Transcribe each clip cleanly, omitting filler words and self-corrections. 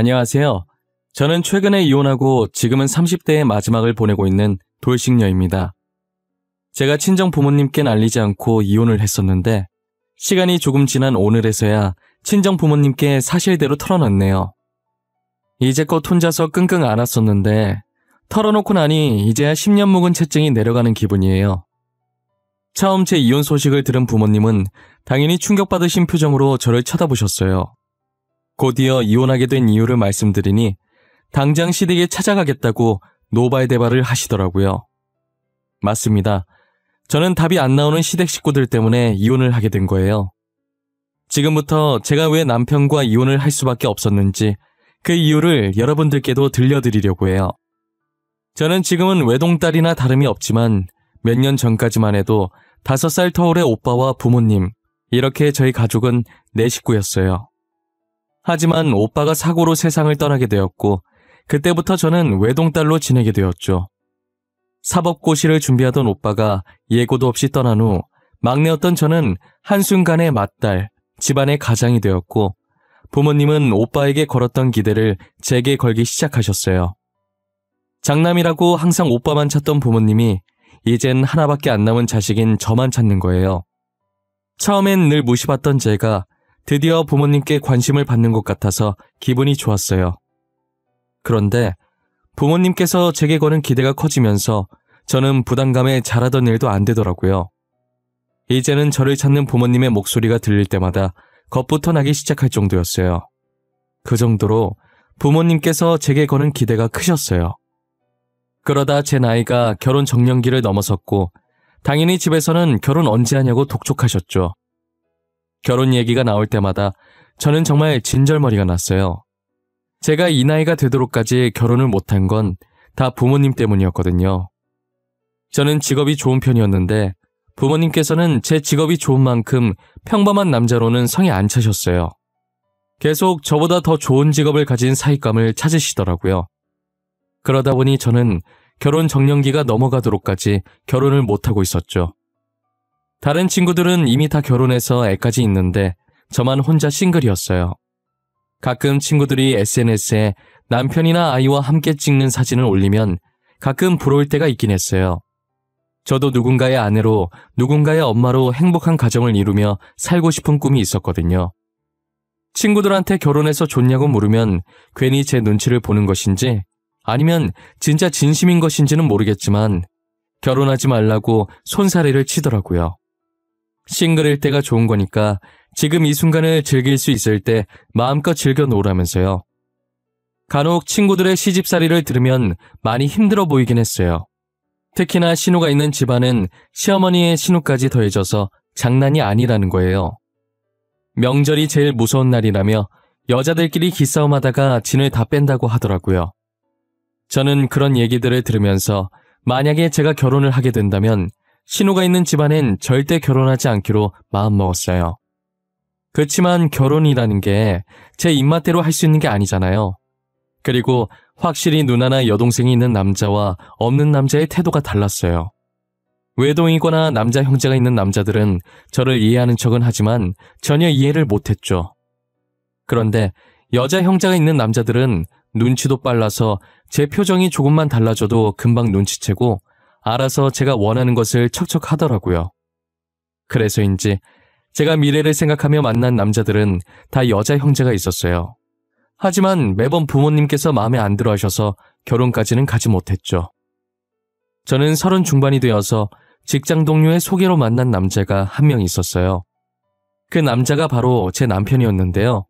안녕하세요. 저는 최근에 이혼하고 지금은 30대의 마지막을 보내고 있는 돌싱녀입니다. 제가 친정 부모님께는 알리지 않고 이혼을 했었는데 시간이 조금 지난 오늘에서야 친정 부모님께 사실대로 털어놨네요. 이제껏 혼자서 끙끙 앓았었는데 털어놓고 나니 이제야 10년 묵은 채증이 내려가는 기분이에요. 처음 제 이혼 소식을 들은 부모님은 당연히 충격받으신 표정으로 저를 쳐다보셨어요. 곧이어 이혼하게 된 이유를 말씀드리니 당장 시댁에 찾아가겠다고 노발대발을 하시더라고요. 맞습니다. 저는 답이 안 나오는 시댁 식구들 때문에 이혼을 하게 된 거예요. 지금부터 제가 왜 남편과 이혼을 할 수밖에 없었는지 그 이유를 여러분들께도 들려드리려고 해요. 저는 지금은 외동딸이나 다름이 없지만 몇 년 전까지만 해도 5살 터울의 오빠와 부모님, 이렇게 저희 가족은 4식구였어요. 하지만 오빠가 사고로 세상을 떠나게 되었고 그때부터 저는 외동딸로 지내게 되었죠. 사법고시를 준비하던 오빠가 예고도 없이 떠난 후 막내였던 저는 한순간에 맏딸, 집안의 가장이 되었고 부모님은 오빠에게 걸었던 기대를 제게 걸기 시작하셨어요. 장남이라고 항상 오빠만 찾던 부모님이 이젠 하나밖에 안 남은 자식인 저만 찾는 거예요. 처음엔 늘 무시받던 제가 드디어 부모님께 관심을 받는 것 같아서 기분이 좋았어요. 그런데 부모님께서 제게 거는 기대가 커지면서 저는 부담감에 잘하던 일도 안 되더라고요. 이제는 저를 찾는 부모님의 목소리가 들릴 때마다 겁부터 나기 시작할 정도였어요. 그 정도로 부모님께서 제게 거는 기대가 크셨어요. 그러다 제 나이가 결혼 적령기를 넘어섰고 당연히 집에서는 결혼 언제 하냐고 독촉하셨죠. 결혼 얘기가 나올 때마다 저는 정말 진절머리가 났어요. 제가 이 나이가 되도록까지 결혼을 못한 건 다 부모님 때문이었거든요. 저는 직업이 좋은 편이었는데 부모님께서는 제 직업이 좋은 만큼 평범한 남자로는 성에 안 차셨어요. 계속 저보다 더 좋은 직업을 가진 사익감을 찾으시더라고요. 그러다 보니 저는 결혼 적령기가 넘어가도록까지 결혼을 못하고 있었죠. 다른 친구들은 이미 다 결혼해서 애까지 있는데 저만 혼자 싱글이었어요. 가끔 친구들이 SNS에 남편이나 아이와 함께 찍는 사진을 올리면 가끔 부러울 때가 있긴 했어요. 저도 누군가의 아내로 누군가의 엄마로 행복한 가정을 이루며 살고 싶은 꿈이 있었거든요. 친구들한테 결혼해서 좋냐고 물으면 괜히 제 눈치를 보는 것인지 아니면 진짜 진심인 것인지는 모르겠지만 결혼하지 말라고 손사래를 치더라고요. 싱글일 때가 좋은 거니까 지금 이 순간을 즐길 수 있을 때 마음껏 즐겨 놓으라면서요. 간혹 친구들의 시집살이를 들으면 많이 힘들어 보이긴 했어요. 특히나 신우가 있는 집안은 시어머니의 신우까지 더해져서 장난이 아니라는 거예요. 명절이 제일 무서운 날이라며 여자들끼리 기싸움하다가 진을 다 뺀다고 하더라고요. 저는 그런 얘기들을 들으면서 만약에 제가 결혼을 하게 된다면 신우가 있는 집안엔 절대 결혼하지 않기로 마음먹었어요. 그렇지만 결혼이라는 게 제 입맛대로 할 수 있는 게 아니잖아요. 그리고 확실히 누나나 여동생이 있는 남자와 없는 남자의 태도가 달랐어요. 외동이거나 남자 형제가 있는 남자들은 저를 이해하는 척은 하지만 전혀 이해를 못했죠. 그런데 여자 형제가 있는 남자들은 눈치도 빨라서 제 표정이 조금만 달라져도 금방 눈치채고 알아서 제가 원하는 것을 척척 하더라고요. 그래서인지 제가 미래를 생각하며 만난 남자들은 다 여자 형제가 있었어요. 하지만 매번 부모님께서 마음에 안 들어 하셔서 결혼까지는 가지 못했죠. 저는 30 중반이 되어서 직장 동료의 소개로 만난 남자가 한 명 있었어요. 그 남자가 바로 제 남편이었는데요.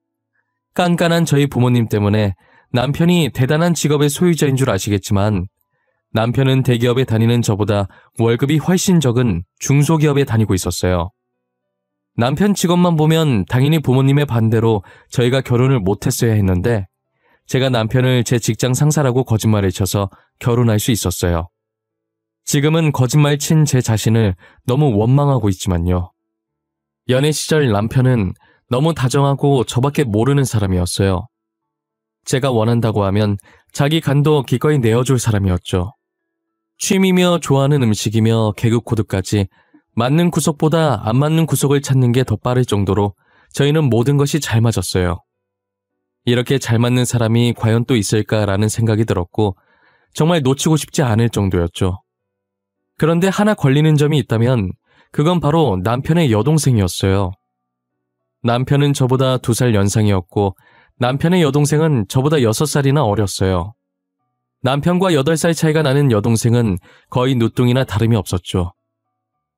깐깐한 저희 부모님 때문에 남편이 대단한 직업의 소유자인 줄 아시겠지만 남편은 대기업에 다니는 저보다 월급이 훨씬 적은 중소기업에 다니고 있었어요. 남편 직업만 보면 당연히 부모님의 반대로 저희가 결혼을 못했어야 했는데 제가 남편을 제 직장 상사라고 거짓말을 쳐서 결혼할 수 있었어요. 지금은 거짓말 친 제 자신을 너무 원망하고 있지만요. 연애 시절 남편은 너무 다정하고 저밖에 모르는 사람이었어요. 제가 원한다고 하면 자기 간도 기꺼이 내어줄 사람이었죠. 취미며 좋아하는 음식이며 개그 코드까지 맞는 구석보다 안 맞는 구석을 찾는 게 더 빠를 정도로 저희는 모든 것이 잘 맞았어요. 이렇게 잘 맞는 사람이 과연 또 있을까라는 생각이 들었고 정말 놓치고 싶지 않을 정도였죠. 그런데 하나 걸리는 점이 있다면 그건 바로 남편의 여동생이었어요. 남편은 저보다 2살 연상이었고 남편의 여동생은 저보다 6살이나 어렸어요. 남편과 8살 차이가 나는 여동생은 거의 누뚱이나 다름이 없었죠.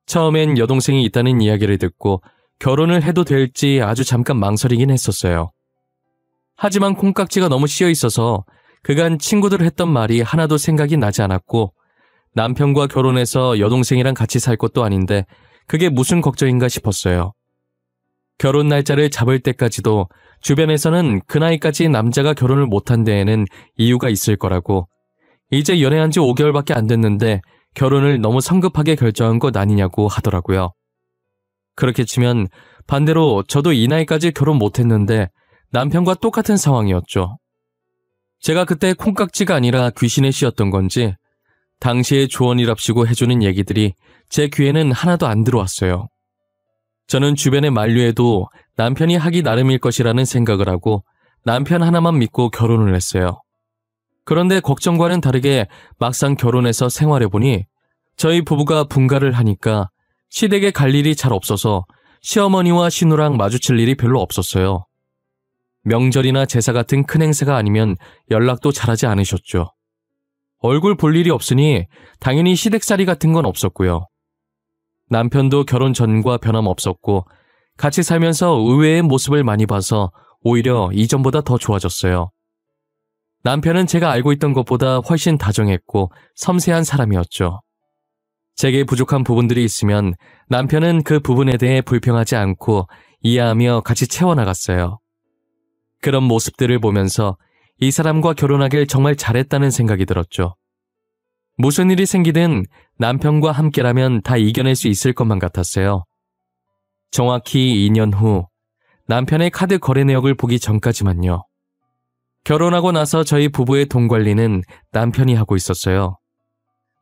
처음엔 여동생이 있다는 이야기를 듣고 결혼을 해도 될지 아주 잠깐 망설이긴 했었어요. 하지만 콩깍지가 너무 씌어 있어서 그간 친구들 했던 말이 하나도 생각이 나지 않았고 남편과 결혼해서 여동생이랑 같이 살 것도 아닌데 그게 무슨 걱정인가 싶었어요. 결혼 날짜를 잡을 때까지도 주변에서는 그 나이까지 남자가 결혼을 못한 데에는 이유가 있을 거라고, 이제 연애한 지 5개월밖에 안 됐는데 결혼을 너무 성급하게 결정한 것 아니냐고 하더라고요. 그렇게 치면 반대로 저도 이 나이까지 결혼 못했는데 남편과 똑같은 상황이었죠. 제가 그때 콩깍지가 아니라 귀신에 씌었던 건지 당시의 조언이랍시고 해주는 얘기들이 제 귀에는 하나도 안 들어왔어요. 저는 주변의 만류에도 남편이 하기 나름일 것이라는 생각을 하고 남편 하나만 믿고 결혼을 했어요. 그런데 걱정과는 다르게 막상 결혼해서 생활해보니 저희 부부가 분가를 하니까 시댁에 갈 일이 잘 없어서 시어머니와 시누랑 마주칠 일이 별로 없었어요. 명절이나 제사 같은 큰 행사가 아니면 연락도 잘하지 않으셨죠. 얼굴 볼 일이 없으니 당연히 시댁살이 같은 건 없었고요. 남편도 결혼 전과 변함없었고 같이 살면서 의외의 모습을 많이 봐서 오히려 이전보다 더 좋아졌어요. 남편은 제가 알고 있던 것보다 훨씬 다정했고 섬세한 사람이었죠. 제게 부족한 부분들이 있으면 남편은 그 부분에 대해 불평하지 않고 이해하며 같이 채워나갔어요. 그런 모습들을 보면서 이 사람과 결혼하길 정말 잘했다는 생각이 들었죠. 무슨 일이 생기든 남편과 함께라면 다 이겨낼 수 있을 것만 같았어요. 정확히 2년 후 남편의 카드 거래 내역을 보기 전까지만요. 결혼하고 나서 저희 부부의 돈 관리는 남편이 하고 있었어요.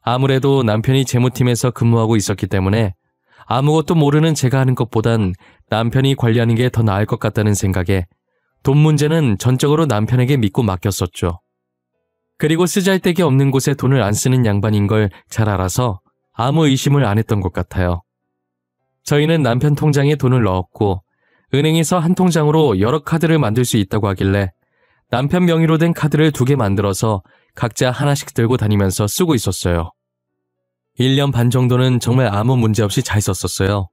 아무래도 남편이 재무팀에서 근무하고 있었기 때문에 아무것도 모르는 제가 하는 것보단 남편이 관리하는 게 더 나을 것 같다는 생각에 돈 문제는 전적으로 남편에게 믿고 맡겼었죠. 그리고 쓰잘데기 없는 곳에 돈을 안 쓰는 양반인 걸 잘 알아서 아무 의심을 안 했던 것 같아요. 저희는 남편 통장에 돈을 넣었고 은행에서 한 통장으로 여러 카드를 만들 수 있다고 하길래 남편 명의로 된 카드를 2개 만들어서 각자 하나씩 들고 다니면서 쓰고 있었어요. 1년 반 정도는 정말 아무 문제 없이 잘 썼었어요.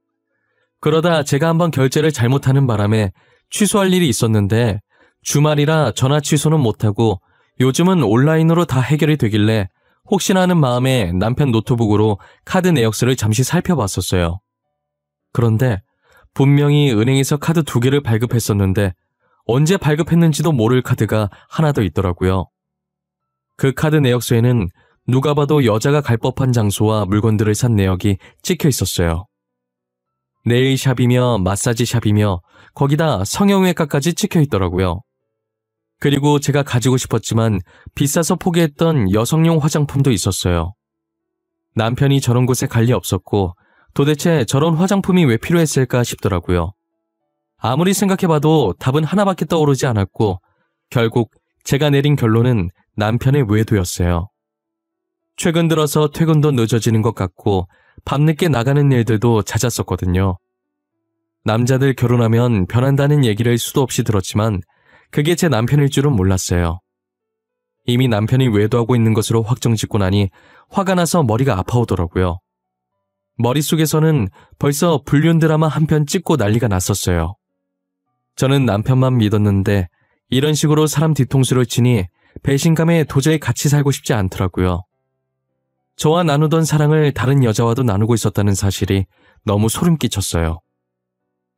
그러다 제가 한번 결제를 잘못하는 바람에 취소할 일이 있었는데 주말이라 전화 취소는 못하고 요즘은 온라인으로 다 해결이 되길래 혹시나 하는 마음에 남편 노트북으로 카드 내역서를 잠시 살펴봤었어요. 그런데 분명히 은행에서 카드 2개를 발급했었는데 언제 발급했는지도 모를 카드가 하나 더 있더라고요. 그 카드 내역서에는 누가 봐도 여자가 갈 법한 장소와 물건들을 산 내역이 찍혀 있었어요. 네일샵이며 마사지샵이며 거기다 성형외과까지 찍혀 있더라고요. 그리고 제가 가지고 싶었지만 비싸서 포기했던 여성용 화장품도 있었어요. 남편이 저런 곳에 갈 리 없었고 도대체 저런 화장품이 왜 필요했을까 싶더라고요. 아무리 생각해봐도 답은 하나밖에 떠오르지 않았고 결국 제가 내린 결론은 남편의 외도였어요. 최근 들어서 퇴근도 늦어지는 것 같고 밤늦게 나가는 일들도 잦았었거든요. 남자들 결혼하면 변한다는 얘기를 수도 없이 들었지만 그게 제 남편일 줄은 몰랐어요. 이미 남편이 외도하고 있는 것으로 확정짓고 나니 화가 나서 머리가 아파오더라고요. 머릿속에서는 벌써 불륜 드라마 한 편 찍고 난리가 났었어요. 저는 남편만 믿었는데 이런 식으로 사람 뒤통수를 치니 배신감에 도저히 같이 살고 싶지 않더라고요. 저와 나누던 사랑을 다른 여자와도 나누고 있었다는 사실이 너무 소름 끼쳤어요.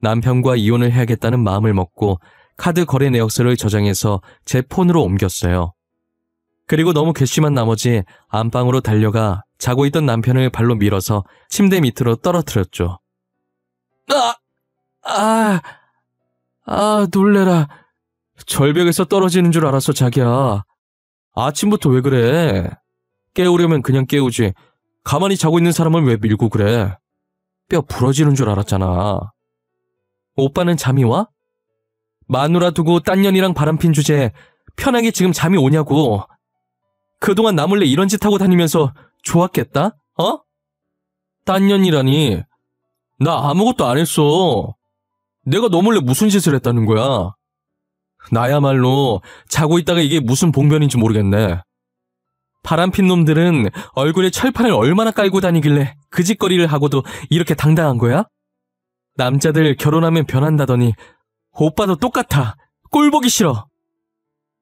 남편과 이혼을 해야겠다는 마음을 먹고 카드 거래 내역서를 저장해서 제 폰으로 옮겼어요. 그리고 너무 괘씸한 나머지 안방으로 달려가 자고 있던 남편을 발로 밀어서 침대 밑으로 떨어뜨렸죠. 놀래라. 절벽에서 떨어지는 줄 알았어, 자기야. 아침부터 왜 그래? 깨우려면 그냥 깨우지. 가만히 자고 있는 사람을 왜 밀고 그래? 뼈 부러지는 줄 알았잖아. 오빠는 잠이 와? 마누라 두고 딴 년이랑 바람핀 주제에 편하게 지금 잠이 오냐고. 그동안 나 몰래 이런 짓 하고 다니면서 좋았겠다? 어? 딴 년이라니. 나 아무것도 안 했어. 내가 너 몰래 무슨 짓을 했다는 거야? 나야말로 자고 있다가 이게 무슨 봉변인지 모르겠네. 바람핀 놈들은 얼굴에 철판을 얼마나 깔고 다니길래 그 짓거리를 하고도 이렇게 당당한 거야? 남자들 결혼하면 변한다더니 오빠도 똑같아. 꼴 보기 싫어.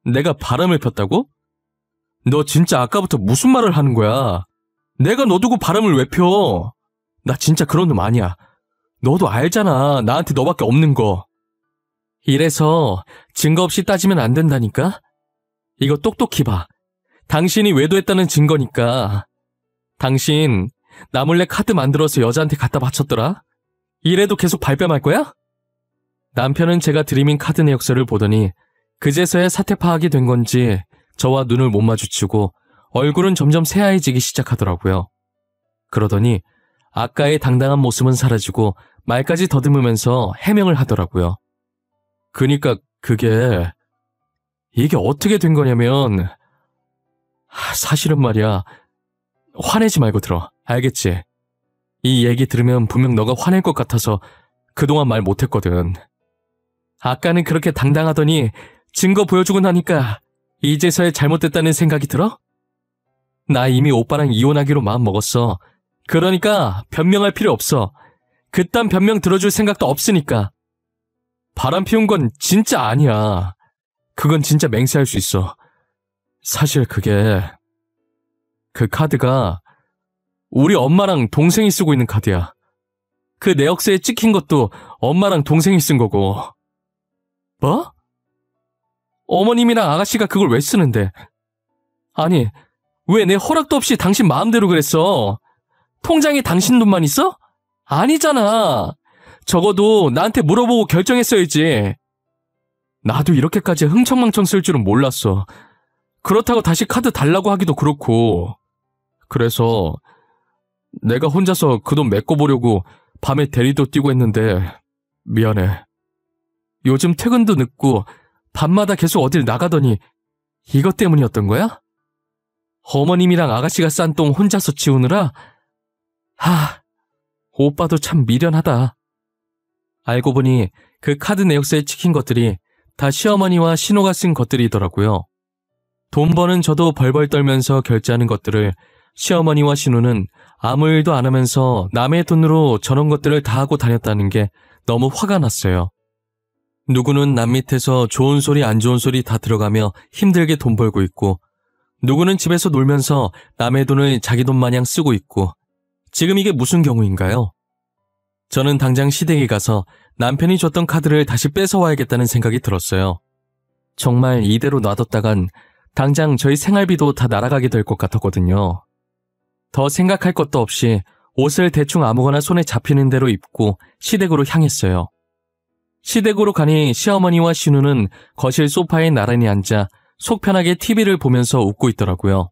내가 바람을 폈다고? 너 진짜 아까부터 무슨 말을 하는 거야? 내가 너 두고 바람을 왜 펴? 나 진짜 그런 놈 아니야. 너도 알잖아. 나한테 너밖에 없는 거. 이래서 증거 없이 따지면 안 된다니까? 이거 똑똑히 봐. 당신이 외도했다는 증거니까. 당신 나 몰래 카드 만들어서 여자한테 갖다 바쳤더라? 이래도 계속 발뺌할 거야? 남편은 제가 드리민 카드 내역서를 보더니 그제서야 사태 파악이 된 건지 저와 눈을 못 마주치고 얼굴은 점점 새하얘지기 시작하더라고요. 그러더니 아까의 당당한 모습은 사라지고 말까지 더듬으면서 해명을 하더라고요. 그니까 이게 어떻게 된 거냐면 사실은 말이야. 화내지 말고 들어. 알겠지? 이 얘기 들으면 분명 너가 화낼 것 같아서 그동안 말 못했거든. 아까는 그렇게 당당하더니 증거 보여주고 나니까 이제서야 잘못됐다는 생각이 들어? 나 이미 오빠랑 이혼하기로 마음먹었어. 그러니까 변명할 필요 없어. 그딴 변명 들어줄 생각도 없으니까. 바람 피운 건 진짜 아니야. 그건 진짜 맹세할 수 있어. 사실 그 카드가 우리 엄마랑 동생이 쓰고 있는 카드야. 그 내역서에 찍힌 것도 엄마랑 동생이 쓴 거고. 뭐? 어머님이랑 아가씨가 그걸 왜 쓰는데? 아니, 왜 내 허락도 없이 당신 마음대로 그랬어? 통장에 당신 돈만 있어? 아니잖아. 적어도 나한테 물어보고 결정했어야지. 나도 이렇게까지 흥청망청 쓸 줄은 몰랐어. 그렇다고 다시 카드 달라고 하기도 그렇고. 그래서 내가 혼자서 그 돈 메꿔보려고 밤에 대리도 뛰고 했는데 미안해. 요즘 퇴근도 늦고 밤마다 계속 어딜 나가더니 이것 때문이었던 거야? 어머님이랑 아가씨가 싼 똥 혼자서 치우느라? 오빠도 참 미련하다. 알고 보니 그 카드 내역서에 찍힌 것들이 다 시어머니와 신호가 쓴 것들이더라고요. 돈 버는 저도 벌벌 떨면서 결제하는 것들을 시어머니와 신우는 아무 일도 안 하면서 남의 돈으로 저런 것들을 다 하고 다녔다는 게 너무 화가 났어요. 누구는 남 밑에서 좋은 소리 안 좋은 소리 다 들어가며 힘들게 돈 벌고 있고, 누구는 집에서 놀면서 남의 돈을 자기 돈 마냥 쓰고 있고, 지금 이게 무슨 경우인가요? 저는 당장 시댁에 가서 남편이 줬던 카드를 다시 뺏어와야겠다는 생각이 들었어요. 정말 이대로 놔뒀다간 당장 저희 생활비도 다 날아가게 될 것 같았거든요. 더 생각할 것도 없이 옷을 대충 아무거나 손에 잡히는 대로 입고 시댁으로 향했어요. 시댁으로 가니 시어머니와 신우는 거실 소파에 나란히 앉아 속 편하게 TV를 보면서 웃고 있더라고요.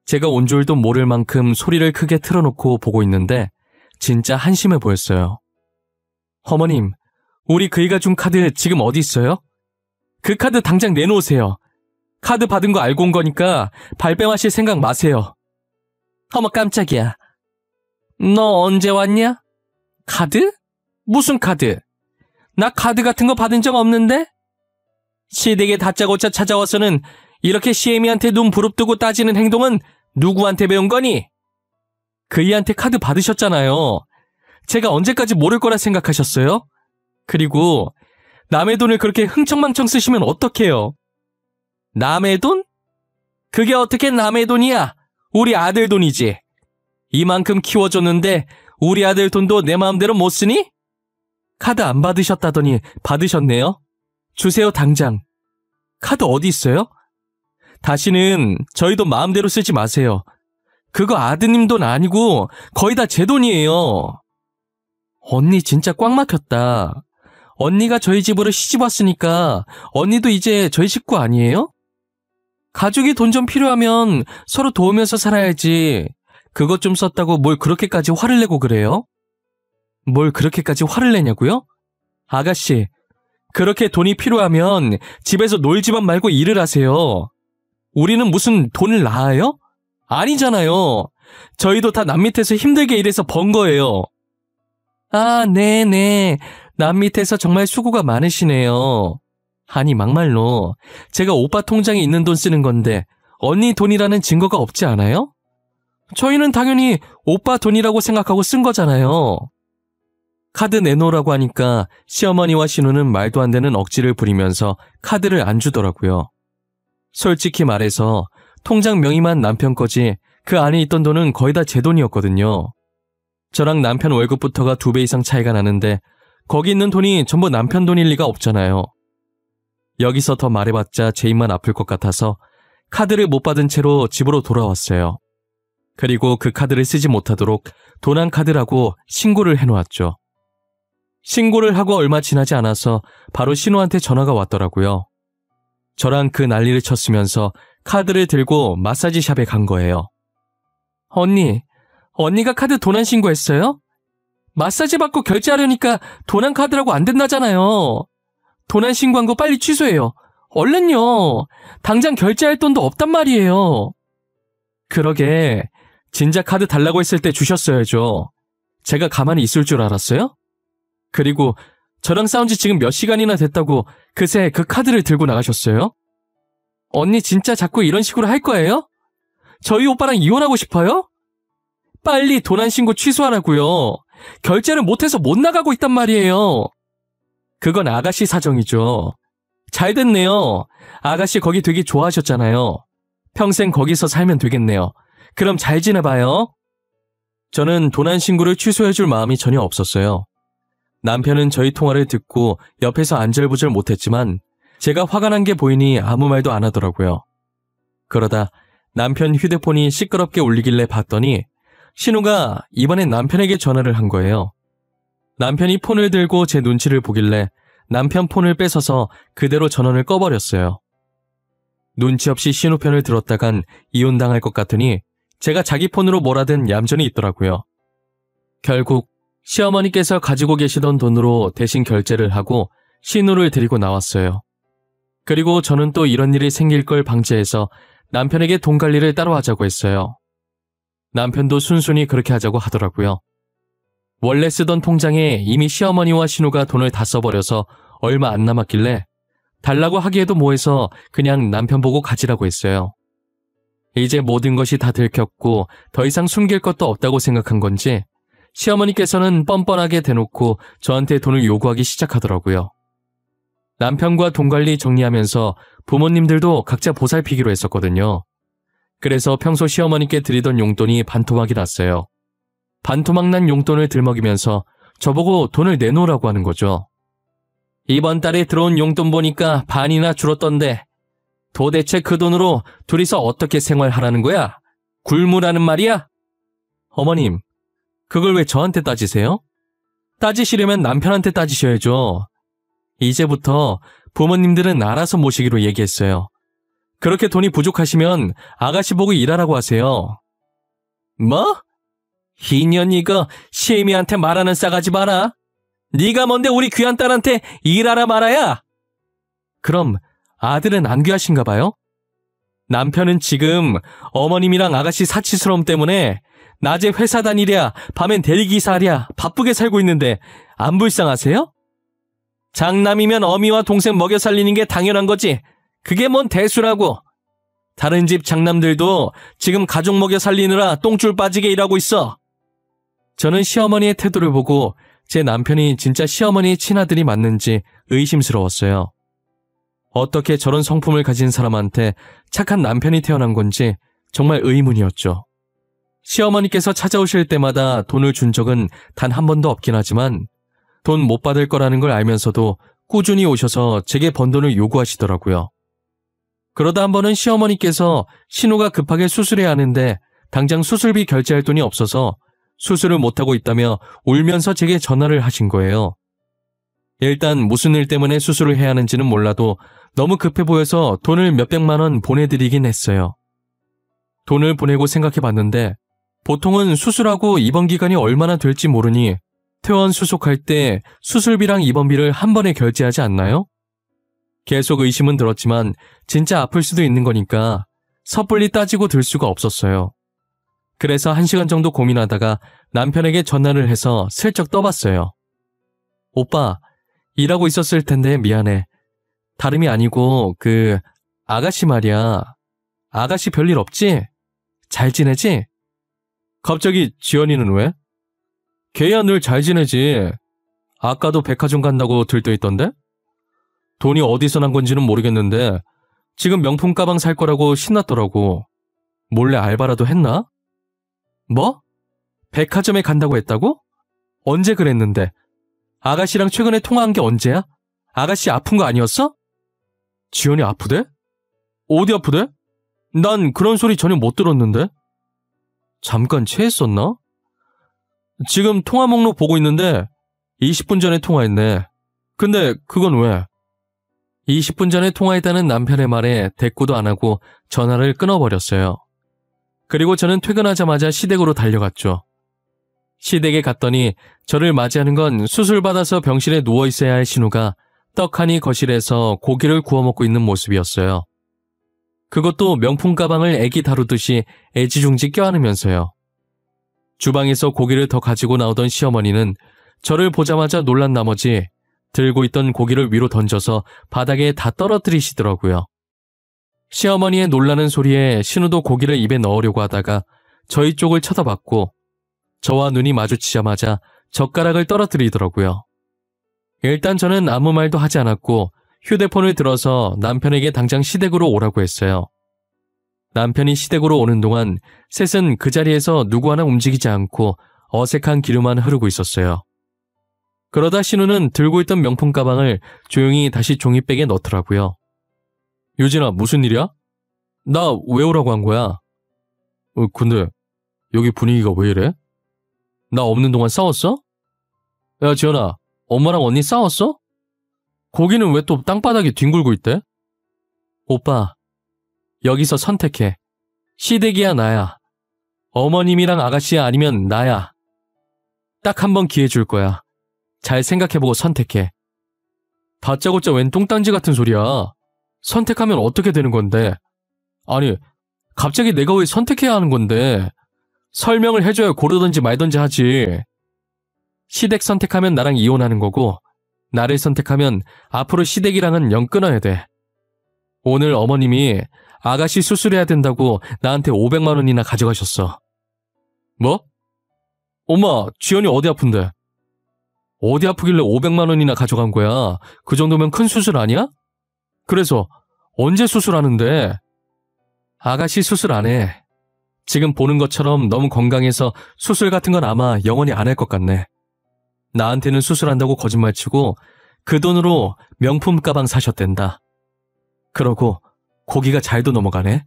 제가 온 줄도 모를 만큼 소리를 크게 틀어놓고 보고 있는데 진짜 한심해 보였어요. 어머님, 우리 그이가 준 카드 지금 어디 있어요? 그 카드 당장 내놓으세요. 카드 받은 거 알고 온 거니까 발뺌하실 생각 마세요. 어머 깜짝이야. 너 언제 왔냐? 카드? 무슨 카드? 나 카드 같은 거 받은 적 없는데? 시댁에 다짜고짜 찾아와서는 이렇게 시애미한테 눈 부릅뜨고 따지는 행동은 누구한테 배운 거니? 그이한테 카드 받으셨잖아요. 제가 언제까지 모를 거라 생각하셨어요? 그리고 남의 돈을 그렇게 흥청망청 쓰시면 어떡해요? 남의 돈? 그게 어떻게 남의 돈이야? 우리 아들 돈이지. 이만큼 키워줬는데 우리 아들 돈도 내 마음대로 못 쓰니? 카드 안 받으셨다더니 받으셨네요. 주세요 당장. 카드 어디 있어요? 다시는 저희 돈 마음대로 쓰지 마세요. 그거 아드님 돈 아니고 거의 다 제 돈이에요. 언니 진짜 꽉 막혔다. 언니가 저희 집으로 시집 왔으니까 언니도 이제 저희 식구 아니에요? 가족이 돈 좀 필요하면 서로 도우면서 살아야지. 그것 좀 썼다고 뭘 그렇게까지 화를 내고 그래요? 뭘 그렇게까지 화를 내냐고요? 아가씨, 그렇게 돈이 필요하면 집에서 놀지만 말고 일을 하세요. 우리는 무슨 돈을 낳아요? 아니잖아요. 저희도 다 남 밑에서 힘들게 일해서 번 거예요. 아, 네네. 남 밑에서 정말 수고가 많으시네요. 아니, 막말로 제가 오빠 통장에 있는 돈 쓰는 건데 언니 돈이라는 증거가 없지 않아요? 저희는 당연히 오빠 돈이라고 생각하고 쓴 거잖아요. 카드 내놓으라고 하니까 시어머니와 신우는 말도 안 되는 억지를 부리면서 카드를 안 주더라고요. 솔직히 말해서 통장 명의만 남편 거지 그 안에 있던 돈은 거의 다 제 돈이었거든요. 저랑 남편 월급부터가 2배 이상 차이가 나는데 거기 있는 돈이 전부 남편 돈일 리가 없잖아요. 여기서 더 말해봤자 제 입만 아플 것 같아서 카드를 못 받은 채로 집으로 돌아왔어요. 그리고 그 카드를 쓰지 못하도록 도난 카드라고 신고를 해놓았죠. 신고를 하고 얼마 지나지 않아서 바로 신우한테 전화가 왔더라고요. 저랑 그 난리를 쳤으면서 카드를 들고 마사지샵에 간 거예요. 언니가 카드 도난 신고했어요? 마사지 받고 결제하려니까 도난 카드라고 안 된다잖아요. 도난 신고한 거 빨리 취소해요. 얼른요. 당장 결제할 돈도 없단 말이에요. 그러게, 진작 카드 달라고 했을 때 주셨어야죠. 제가 가만히 있을 줄 알았어요? 그리고 저랑 싸운 지 지금 몇 시간이나 됐다고 그새 그 카드를 들고 나가셨어요? 언니 진짜 자꾸 이런 식으로 할 거예요? 저희 오빠랑 이혼하고 싶어요? 빨리 도난 신고 취소하라고요. 결제를 못해서 못 나가고 있단 말이에요. 그건 아가씨 사정이죠. 잘 됐네요. 아가씨 거기 되게 좋아하셨잖아요. 평생 거기서 살면 되겠네요. 그럼 잘 지내봐요. 저는 도난 신고를 취소해줄 마음이 전혀 없었어요. 남편은 저희 통화를 듣고 옆에서 안절부절 못했지만 제가 화가 난 게 보이니 아무 말도 안 하더라고요. 그러다 남편 휴대폰이 시끄럽게 울리길래 봤더니 신우가 이번엔 남편에게 전화를 한 거예요. 남편이 폰을 들고 제 눈치를 보길래 남편 폰을 뺏어서 그대로 전원을 꺼버렸어요. 눈치 없이 신우 편을 들었다간 이혼당할 것 같으니 제가 자기 폰으로 뭐라든 얌전히 있더라고요. 결국 시어머니께서 가지고 계시던 돈으로 대신 결제를 하고 신우를 데리고 나왔어요. 그리고 저는 또 이런 일이 생길 걸 방지해서 남편에게 돈 관리를 따로 하자고 했어요. 남편도 순순히 그렇게 하자고 하더라고요. 원래 쓰던 통장에 이미 시어머니와 신우가 돈을 다 써버려서 얼마 안 남았길래 달라고 하기에도 뭐해서 그냥 남편 보고 가지라고 했어요. 이제 모든 것이 다 들켰고 더 이상 숨길 것도 없다고 생각한 건지 시어머니께서는 뻔뻔하게 대놓고 저한테 돈을 요구하기 시작하더라고요. 남편과 돈 관리 정리하면서 부모님들도 각자 보살피기로 했었거든요. 그래서 평소 시어머니께 드리던 용돈이 반토막이 났어요. 반토막 난 용돈을 들먹이면서 저보고 돈을 내놓으라고 하는 거죠. 이번 달에 들어온 용돈 보니까 반이나 줄었던데 도대체 그 돈으로 둘이서 어떻게 생활하라는 거야? 굶으라는 말이야? 어머님, 그걸 왜 저한테 따지세요? 따지시려면 남편한테 따지셔야죠. 이제부터 부모님들은 알아서 모시기로 얘기했어요. 그렇게 돈이 부족하시면 아가씨 보고 일하라고 하세요. 뭐? 이년 이거 시애미한테 말하는 싸가지 봐라. 네가 뭔데 우리 귀한 딸한테 일하라 말아야? 그럼 아들은 안 귀하신가 봐요? 남편은 지금 어머님이랑 아가씨 사치스러움 때문에 낮에 회사 다니랴 밤엔 대리기사 하랴 바쁘게 살고 있는데 안 불쌍하세요? 장남이면 어미와 동생 먹여 살리는 게 당연한 거지. 그게 뭔 대수라고. 다른 집 장남들도 지금 가족 먹여 살리느라 똥줄 빠지게 일하고 있어. 저는 시어머니의 태도를 보고 제 남편이 진짜 시어머니의 친아들이 맞는지 의심스러웠어요. 어떻게 저런 성품을 가진 사람한테 착한 남편이 태어난 건지 정말 의문이었죠. 시어머니께서 찾아오실 때마다 돈을 준 적은 단 한 번도 없긴 하지만 돈 못 받을 거라는 걸 알면서도 꾸준히 오셔서 제게 번 돈을 요구하시더라고요. 그러다 한 번은 시어머니께서 신우가 급하게 수술해야 하는데 당장 수술비 결제할 돈이 없어서 수술을 못하고 있다며 울면서 제게 전화를 하신 거예요. 일단 무슨 일 때문에 수술을 해야 하는지는 몰라도 너무 급해 보여서 돈을 몇백만 원 보내드리긴 했어요. 돈을 보내고 생각해봤는데 보통은 수술하고 입원 기간이 얼마나 될지 모르니 퇴원 수속할 때 수술비랑 입원비를 한 번에 결제하지 않나요? 계속 의심은 들었지만 진짜 아플 수도 있는 거니까 섣불리 따지고 들 수가 없었어요. 그래서 1시간 정도 고민하다가 남편에게 전화를 해서 슬쩍 떠봤어요. 오빠, 일하고 있었을 텐데 미안해. 다름이 아니고 아가씨 말이야. 아가씨 별일 없지? 잘 지내지? 갑자기 지연이는 왜? 걔야 늘 잘 지내지. 아까도 백화점 간다고 들떠있던데? 돈이 어디서 난 건지는 모르겠는데 지금 명품 가방 살 거라고 신났더라고. 몰래 알바라도 했나? 뭐? 백화점에 간다고 했다고? 언제 그랬는데? 아가씨랑 최근에 통화한 게 언제야? 아가씨 아픈 거 아니었어? 지연이 아프대? 어디 아프대? 난 그런 소리 전혀 못 들었는데. 잠깐 체했었나? 지금 통화 목록 보고 있는데 20분 전에 통화했네. 근데 그건 왜? 20분 전에 통화했다는 남편의 말에 대꾸도 안 하고 전화를 끊어버렸어요. 그리고 저는 퇴근하자마자 시댁으로 달려갔죠. 시댁에 갔더니 저를 맞이하는 건 수술받아서 병실에 누워있어야 할 신우가 떡하니 거실에서 고기를 구워 먹고 있는 모습이었어요. 그것도 명품 가방을 애기 다루듯이 애지중지 껴안으면서요. 주방에서 고기를 더 가지고 나오던 시어머니는 저를 보자마자 놀란 나머지 들고 있던 고기를 위로 던져서 바닥에 다 떨어뜨리시더라고요. 시어머니의 놀라는 소리에 신우도 고기를 입에 넣으려고 하다가 저희 쪽을 쳐다봤고 저와 눈이 마주치자마자 젓가락을 떨어뜨리더라고요. 일단 저는 아무 말도 하지 않았고 휴대폰을 들어서 남편에게 당장 시댁으로 오라고 했어요. 남편이 시댁으로 오는 동안 셋은 그 자리에서 누구 하나 움직이지 않고 어색한 기류만 흐르고 있었어요. 그러다 신우는 들고 있던 명품 가방을 조용히 다시 종이백에 넣더라고요. 유진아, 무슨 일이야? 나 왜 오라고 한 거야? 근데 여기 분위기가 왜 이래? 나 없는 동안 싸웠어? 야, 지연아, 엄마랑 언니 싸웠어? 거기는 왜 또 땅바닥에 뒹굴고 있대? 오빠, 여기서 선택해. 시댁이야, 나야. 어머님이랑 아가씨야, 아니면 나야. 딱 한 번 기회 줄 거야. 잘 생각해보고 선택해. 다짜고짜 웬 똥딴지 같은 소리야. 선택하면 어떻게 되는 건데? 아니, 갑자기 내가 왜 선택해야 하는 건데? 설명을 해줘야 고르든지 말든지 하지. 시댁 선택하면 나랑 이혼하는 거고 나를 선택하면 앞으로 시댁이랑은 영 끊어야 돼. 오늘 어머님이 아가씨 수술해야 된다고 나한테 500만 원이나 가져가셨어. 뭐? 엄마, 지연이 어디 아픈데? 어디 아프길래 500만 원이나 가져간 거야? 그 정도면 큰 수술 아니야? 그래서 언제 수술하는데? 아가씨 수술 안 해. 지금 보는 것처럼 너무 건강해서 수술 같은 건 아마 영원히 안 할 것 같네. 나한테는 수술한다고 거짓말치고 그 돈으로 명품 가방 사셨댄다. 그러고 고기가 잘도 넘어가네.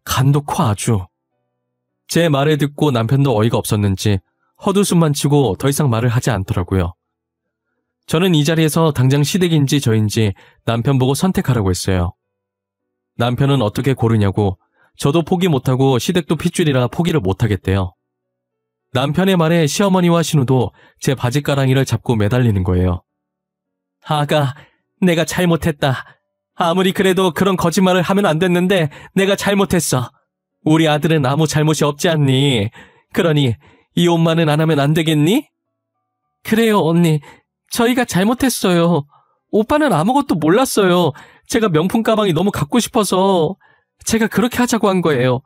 간도 커 아주. 제 말을 듣고 남편도 어이가 없었는지 헛웃음만 치고 더 이상 말을 하지 않더라고요. 저는 이 자리에서 당장 시댁인지 저인지 남편 보고 선택하라고 했어요. 남편은 어떻게 고르냐고 저도 포기 못하고 시댁도 핏줄이라 포기를 못하겠대요. 남편의 말에 시어머니와 신우도 제 바지가랑이를 잡고 매달리는 거예요. 아가, 내가 잘못했다. 아무리 그래도 그런 거짓말을 하면 안 됐는데 내가 잘못했어. 우리 아들은 아무 잘못이 없지 않니? 그러니 이혼만은 안 하면 안 되겠니? 그래요, 언니. 저희가 잘못했어요. 오빠는 아무것도 몰랐어요. 제가 명품 가방이 너무 갖고 싶어서 제가 그렇게 하자고 한 거예요.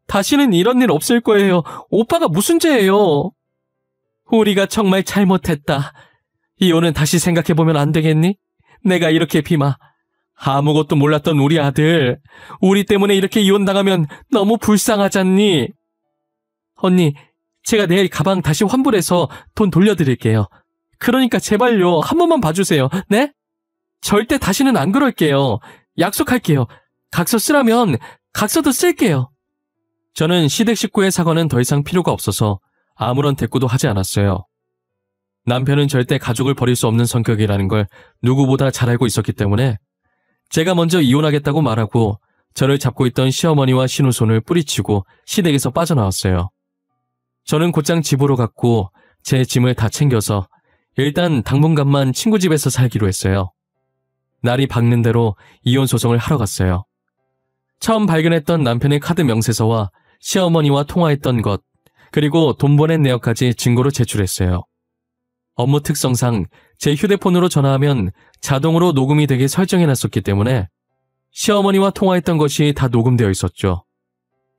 다시는 이런 일 없을 거예요. 오빠가 무슨 죄예요? 우리가 정말 잘못했다. 이혼은 다시 생각해보면 안 되겠니? 내가 이렇게 비마. 아무것도 몰랐던 우리 아들. 우리 때문에 이렇게 이혼당하면 너무 불쌍하잖니? 언니, 제가 내일 가방 다시 환불해서 돈 돌려드릴게요. 그러니까 제발요. 한 번만 봐주세요. 네? 절대 다시는 안 그럴게요. 약속할게요. 각서 쓰라면 각서도 쓸게요. 저는 시댁 식구의 사과는 더 이상 필요가 없어서 아무런 대꾸도 하지 않았어요. 남편은 절대 가족을 버릴 수 없는 성격이라는 걸 누구보다 잘 알고 있었기 때문에 제가 먼저 이혼하겠다고 말하고 저를 잡고 있던 시어머니와 신우 손을 뿌리치고 시댁에서 빠져나왔어요. 저는 곧장 집으로 갔고 제 짐을 다 챙겨서 일단 당분간만 친구 집에서 살기로 했어요. 날이 밝는 대로 이혼 소송을 하러 갔어요. 처음 발견했던 남편의 카드 명세서와 시어머니와 통화했던 것, 그리고 돈 보낸 내역까지 증거로 제출했어요. 업무 특성상 제 휴대폰으로 전화하면 자동으로 녹음이 되게 설정해놨었기 때문에 시어머니와 통화했던 것이 다 녹음되어 있었죠.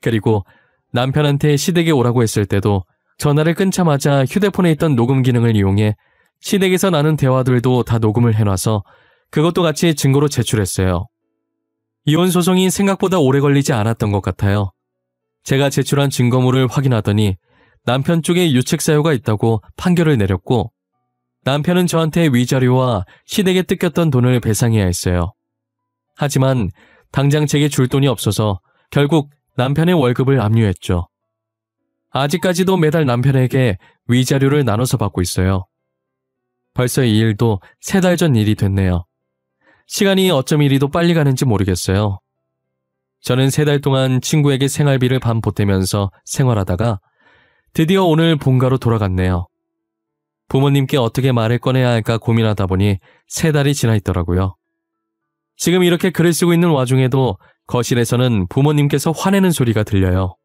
그리고 남편한테 시댁에 오라고 했을 때도 전화를 끊자마자 휴대폰에 있던 녹음 기능을 이용해 시댁에서 나눈 대화들도 다 녹음을 해놔서 그것도 같이 증거로 제출했어요. 이혼 소송이 생각보다 오래 걸리지 않았던 것 같아요. 제가 제출한 증거물을 확인하더니 남편 쪽에 유책 사유가 있다고 판결을 내렸고, 남편은 저한테 위자료와 시댁에 뜯겼던 돈을 배상해야 했어요. 하지만 당장 제게 줄 돈이 없어서 결국 남편의 월급을 압류했죠. 아직까지도 매달 남편에게 위자료를 나눠서 받고 있어요. 벌써 이 일도 3달 전 일이 됐네요. 시간이 어쩜 이리도 빨리 가는지 모르겠어요. 저는 3달 동안 친구에게 생활비를 반 보태면서 생활하다가 드디어 오늘 본가로 돌아갔네요. 부모님께 어떻게 말을 꺼내야 할까 고민하다 보니 3달이 지나 있더라고요. 지금 이렇게 글을 쓰고 있는 와중에도 거실에서는 부모님께서 화내는 소리가 들려요.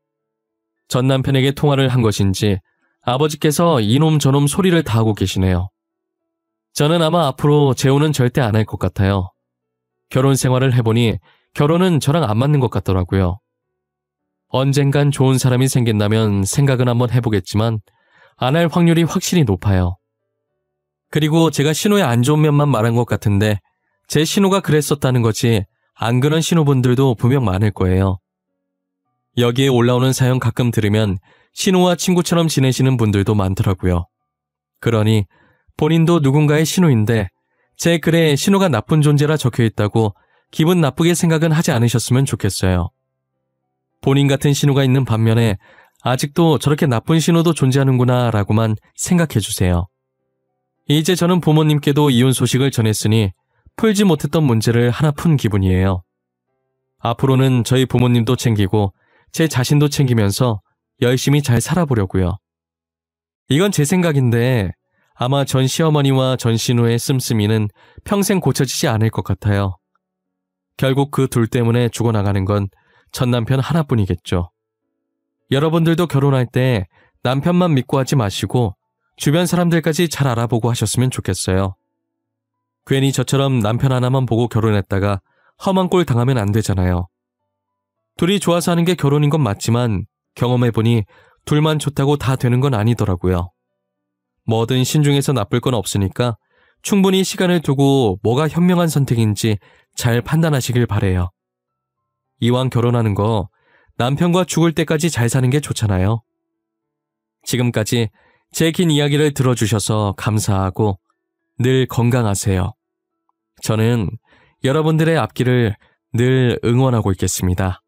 전 남편에게 통화를 한 것인지 아버지께서 이놈 저놈 소리를 다 하고 계시네요. 저는 아마 앞으로 재혼은 절대 안 할 것 같아요. 결혼 생활을 해보니 결혼은 저랑 안 맞는 것 같더라고요. 언젠간 좋은 사람이 생긴다면 생각은 한번 해보겠지만 안 할 확률이 확실히 높아요. 그리고 제가 신호의 안 좋은 면만 말한 것 같은데 제 신호가 그랬었다는 거지 안 그런 신호분들도 분명 많을 거예요. 여기에 올라오는 사연 가끔 들으면 신호와 친구처럼 지내시는 분들도 많더라고요. 그러니 본인도 누군가의 신호인데 제 글에 신호가 나쁜 존재라 적혀있다고 기분 나쁘게 생각은 하지 않으셨으면 좋겠어요. 본인 같은 신호가 있는 반면에 아직도 저렇게 나쁜 신호도 존재하는구나 라고만 생각해주세요. 이제 저는 부모님께도 이혼 소식을 전했으니 풀지 못했던 문제를 하나 푼 기분이에요. 앞으로는 저희 부모님도 챙기고 제 자신도 챙기면서 열심히 잘 살아보려고요. 이건 제 생각인데 아마 전 시어머니와 전 신우의 씀씀이는 평생 고쳐지지 않을 것 같아요. 결국 그 둘 때문에 죽어나가는 건 전 남편 하나뿐이겠죠. 여러분들도 결혼할 때 남편만 믿고 하지 마시고 주변 사람들까지 잘 알아보고 하셨으면 좋겠어요. 괜히 저처럼 남편 하나만 보고 결혼했다가 험한 꼴 당하면 안 되잖아요. 둘이 좋아서 하는 게 결혼인 건 맞지만 경험해보니 둘만 좋다고 다 되는 건 아니더라고요. 뭐든 신중해서 나쁠 건 없으니까 충분히 시간을 두고 뭐가 현명한 선택인지 잘 판단하시길 바래요. 이왕 결혼하는 거 남편과 죽을 때까지 잘 사는 게 좋잖아요. 지금까지 제 긴 이야기를 들어주셔서 감사하고 늘 건강하세요. 저는 여러분들의 앞길을 늘 응원하고 있겠습니다.